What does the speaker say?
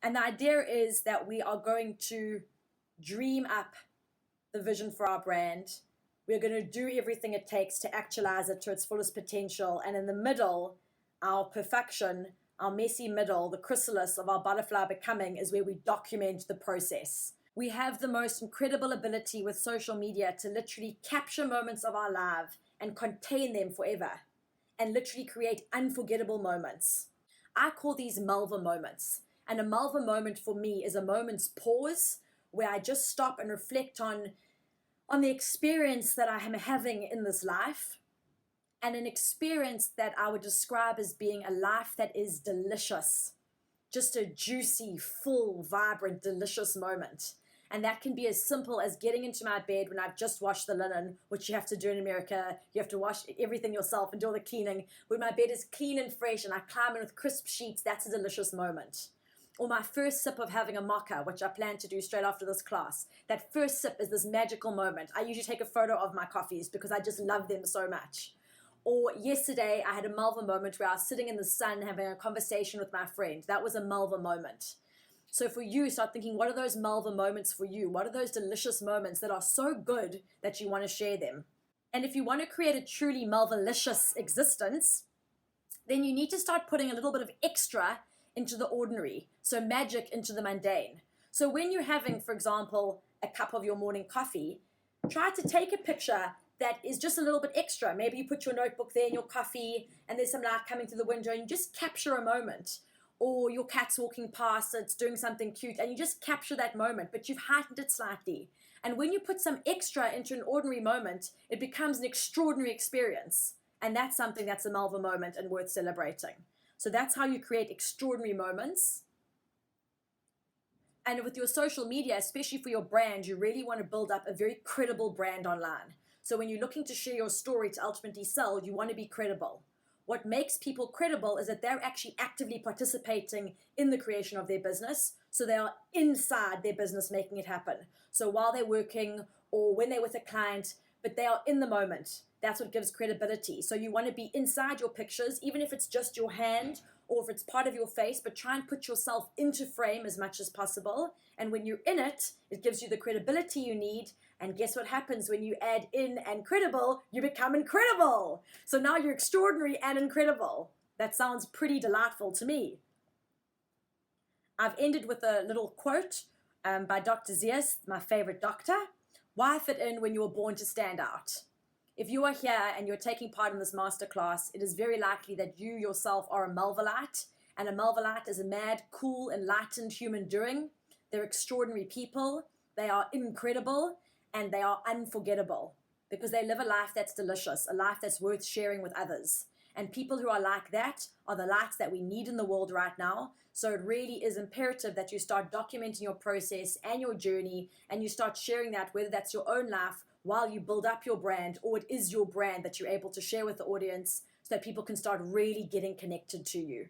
And the idea is that we are going to dream up the vision for our brand. We're going to do everything it takes to actualize it to its fullest potential. And in the middle, our perfection, our messy middle, the chrysalis of our butterfly becoming, is where we document the process. We have the most incredible ability with social media to literally capture moments of our life and contain them forever and literally create unforgettable moments. I call these Malva moments. And a Malva moment for me is a moment's pause where I just stop and reflect on the experience that I am having in this life, and an experience that I would describe as being a life that is delicious. Just a juicy, full, vibrant, delicious moment. And that can be as simple as getting into my bed when I've just washed the linen, which you have to do in America. You have to wash everything yourself and do all the cleaning. When my bed is clean and fresh and I climb in with crisp sheets, that's a delicious moment. Or my first sip of having a mocha, which I plan to do straight after this class. That first sip is this magical moment. I usually take a photo of my coffees because I just love them so much. Or yesterday, I had a Malva moment where I was sitting in the sun having a conversation with my friend. That was a Malva moment. So for you, start thinking, what are those Malva moments for you? What are those delicious moments that are so good that you want to share them? And if you want to create a truly Malvalicious existence, then you need to start putting a little bit of extra into the ordinary. So magic into the mundane. So when you're having, for example, a cup of your morning coffee, try to take a picture that is just a little bit extra. Maybe you put your notebook there in your coffee and there's some light coming through the window and you just capture a moment. Or your cat's walking past, it's doing something cute, and you just capture that moment, but you've heightened it slightly. And when you put some extra into an ordinary moment, it becomes an extraordinary experience. And that's something that's a Malva moment and worth celebrating. So that's how you create extraordinary moments. And with your social media, especially for your brand, you really want to build up a very credible brand online. So when you're looking to share your story to ultimately sell, you want to be credible. What makes people credible is that they're actually actively participating in the creation of their business. So they are inside their business making it happen. So while they're working or when they're with a client, but they are in the moment. That's what gives credibility. So you want to be inside your pictures, even if it's just your hand or if it's part of your face, but try and put yourself into frame as much as possible. And when you're in it, it gives you the credibility you need. And guess what happens when you add in and credible? You become incredible. So now you're extraordinary and incredible. That sounds pretty delightful to me. I've ended with a little quote by Dr. Zeus, my favorite doctor. Why fit in when you were born to stand out? If you are here and you're taking part in this masterclass, it is very likely that you yourself are a Malvalite, and a Malvalite is a mad, cool, enlightened human doing. They're extraordinary people. They are incredible. And they are unforgettable because they live a life that's delicious, a life that's worth sharing with others. And people who are like that are the lights that we need in the world right now. So it really is imperative that you start documenting your process and your journey, and you start sharing that, whether that's your own life while you build up your brand, or it is your brand that you're able to share with the audience so that people can start really getting connected to you.